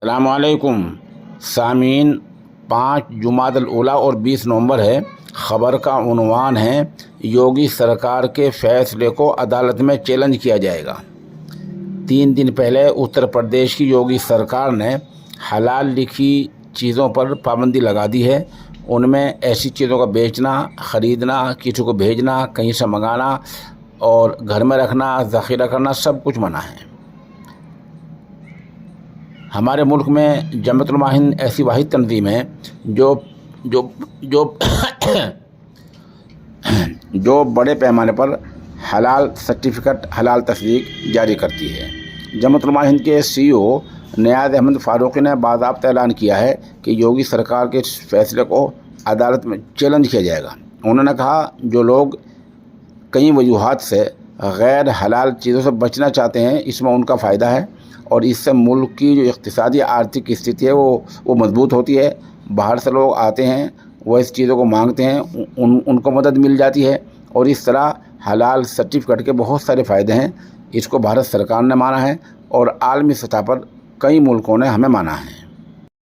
السلام علیکم سامعین، 5 جمادی الاولیٰ اور 20 نومبر ہے۔ خبر کا عنوان ہے یوگی سرکار کے فیصلے کو عدالت میں چیلنج کیا جائے گا۔ 3 دن پہلے اتر پردیش کی یوگی سرکار نے حلال لکھی چیزوں پر پابندی لگا دی ہے۔ ان میں ایسی چیزوں کا بیچنا، خریدنا، کسی کو بھیجنا، کہیں سے منگانا اور گھر میں رکھنا، ذخیرہ کرنا سب کچھ منع ہے۔ ہمارے ملک میں جمعیت علماء ہند ایسی واحد تنظیم ہے جو بڑے پیمانے پر حلال سرٹیفکیٹ، حلال تصدیق جاری کرتی ہے۔ جمعیت علماء ہند کے CEO نیاز احمد فاروقی نے باضابطہ اعلان کیا ہے کہ یوگی سرکار کے فیصلے کو عدالت میں چیلنج کیا جائے گا۔ انہوں نے کہا جو لوگ کئی وجوہات سے غیر حلال چیزوں سے بچنا چاہتے ہیں، اس میں ان کا فائدہ ہے اور اس سے ملک کی جو اقتصادی آرتھک استھتی ہے وہ مضبوط ہوتی ہے۔ باہر سے لوگ آتے ہیں، وہ اس چیزوں کو مانگتے ہیں، ان کو مدد مل جاتی ہے اور اس طرح حلال سرٹیفکیٹ کے بہت سارے فائدے ہیں۔ اس کو بھارت سرکار نے مانا ہے اور عالمی سطح پر کئی ملکوں نے ہمیں مانا ہے۔